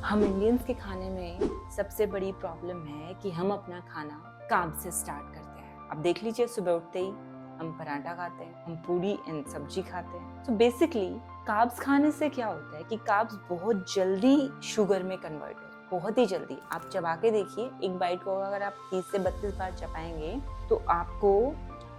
हम इंडियंस के खाने में सबसे बड़ी प्रॉब्लम है कि हम अपना खाना कार्ब से स्टार्ट करते हैं। अब देख लीजिए, सुबह उठते ही हम पराठा खाते हैं, हम पूरी एंड सब्जी खाते हैं। तो बेसिकली कार्ब्स खाने से क्या होता है कि कार्ब्स बहुत जल्दी शुगर में कन्वर्ट हो, बहुत ही जल्दी। आप चबा के देखिए, एक बाइट को अगर आप 30 से 32 बार चबाएंगे तो आपको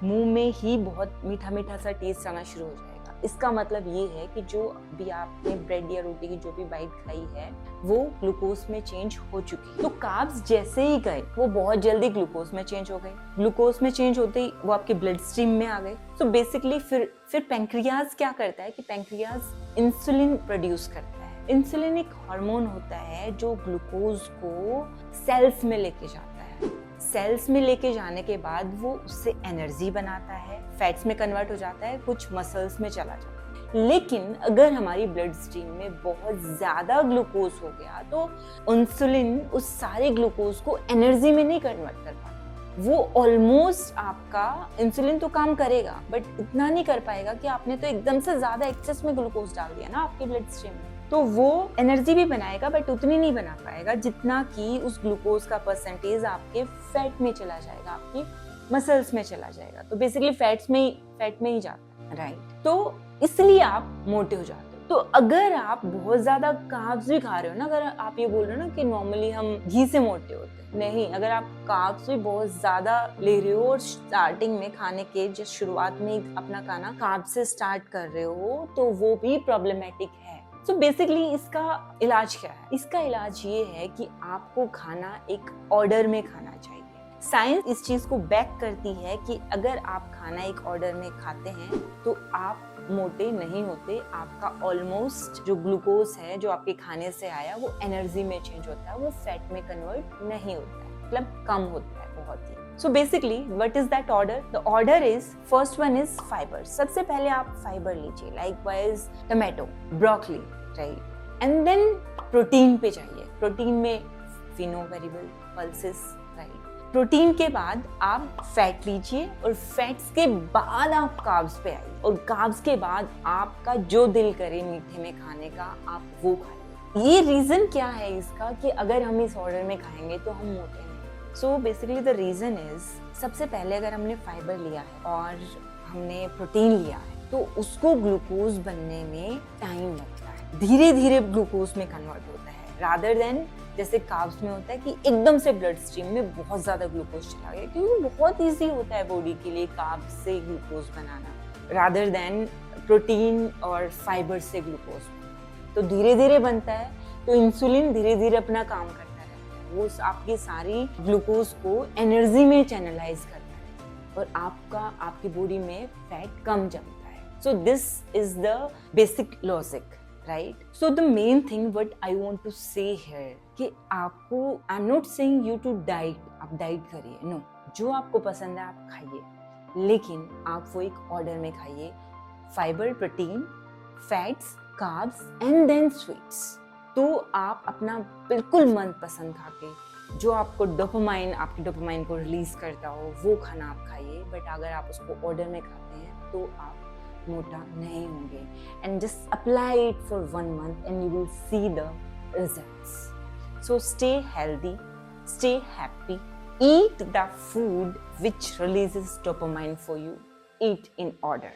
मुंह में ही बहुत मीठा मीठा सा टेस्ट आना शुरू हो जाएगा। इसका मतलब ये है कि जो भी आपने ब्रेड या रोटी की जो भी बाइट खाई है वो ग्लूकोज में चेंज हो चुकी है। तो कार्ब्स जैसे ही गए वो बहुत जल्दी ग्लूकोज में चेंज हो गए। ग्लूकोज में चेंज होते ही वो आपके ब्लड स्ट्रीम में आ गए। तो बेसिकली फिर पैंक्रियाज क्या करता है कि पैंक्रियाज इंसुलिन प्रोड्यूस करता है। इंसुलिन एक हार्मोन होता है जो ग्लूकोज को सेल्स में लेके जाता है। सेल्स में लेके जाने के बाद वो उससे एनर्जी बनाता है, फैट्स में कन्वर्ट हो जाता है, कुछ मसल्स में चला जाता है। लेकिन अगर हमारी ब्लड स्ट्रीम में बहुत ज्यादा ग्लूकोज हो गया तो इंसुलिन उस सारे ग्लूकोज को एनर्जी में नहीं कन्वर्ट कर पाता। वो ऑलमोस्ट आपका इंसुलिन तो काम करेगा बट इतना नहीं कर पाएगा कि आपने तो एकदम से ज्यादा एक्सेस में ग्लूकोज डाल दिया ना आपके ब्लड स्ट्रीम में। तो वो एनर्जी भी बनाएगा बट उतनी नहीं बना पाएगा जितना कि उस ग्लूकोज का परसेंटेज आपके फैट में चला जाएगा, आपकी मसल्स में चला जाएगा। तो बेसिकली फैट में ही जाता है, राइट। तो इसलिए आप मोटे हो जाते हो। तो अगर आप बहुत ज्यादा कार्ब्स भी खा रहे हो ना, अगर आप ये बोल रहे हो ना कि नॉर्मली हम घी से मोटे होते हैं, नहीं, अगर आप कार्ब्स भी बहुत ज्यादा ले रहे हो और स्टार्टिंग में खाने के जो शुरुआत में अपना खाना कार्ब से स्टार्ट कर रहे हो तो वो भी प्रॉब्लमेटिक है। तो बेसिकली इसका इलाज क्या है? इसका इलाज ये है कि आपको खाना एक ऑर्डर में खाना चाहिए। साइंस इस चीज को बैक करती है कि अगर आप खाना एक ऑर्डर में खाते हैं तो आप मोटे नहीं होते। आपका ऑलमोस्ट जो ग्लूकोज है जो आपके खाने से आया वो एनर्जी में चेंज होता है, वो फैट में कन्वर्ट नहीं होता है, मतलब कम होता है बहुत ही। So basically, what is that order? The order is, first one is fiber. सबसे पहले आप फाइबर लीजिए, likewise tomato, broccoli, right? And then protein पे जाइए। प्रोटीन में Fino variable, pulses, right. Protein के बाद आप फैट लीजिए और फैट्स के बाद आप कार्ब्स पे आइए और कार्ब्स के बाद आपका जो दिल करे मीठे में खाने का आप वो खाइए। ये रीजन क्या है इसका कि अगर हम इस ऑर्डर में खाएंगे तो हम मोटे नहीं। So basically the reason is, सबसे पहले अगर हमने फाइबर लिया है और हमने प्रोटीन लिया है तो उसको ग्लूकोज बनने में टाइम लगता है, धीरे धीरे ग्लूकोज में कन्वर्ट होता है, रादर देन जैसे कार्ब्स में होता है कि एकदम से ब्लड स्ट्रीम में बहुत ज्यादा ग्लूकोज चला गया, क्योंकि बहुत इजी होता है बॉडी के लिए कार्ब्स से ग्लूकोज बनाना, रादर देन प्रोटीन और फाइबर से ग्लूकोज। तो धीरे धीरे बनता है, तो इंसुलिन धीरे धीरे अपना काम करता रहता है, वो आपकी सारी ग्लूकोज को एनर्जी में चैनलाइज करता है और आपकी बॉडी में फैट कम जमता है। So this is the basic logic, right? So the main thing what I want to say here कि आपको, I'm not saying you to diet, आप डाइट करिए, नो, जो आपको पसंद है आप खाइए, लेकिन आप वो एक ऑर्डर में खाइए। Fibre, protein, fats, carbs and then sweets. तो आप अपना बिल्कुल मन पसंद खा के, जो आपको आपकी डोपामाइन को रिलीज करता हो वो खाना आप खाइए। बट अगर आप उसको ऑर्डर में खाते हैं तो आप मोटा नहीं होंगे। And just apply it for 1 month and you will see the results. So stay healthy, stay happy, eat the food which releases dopamine for you, eat in order.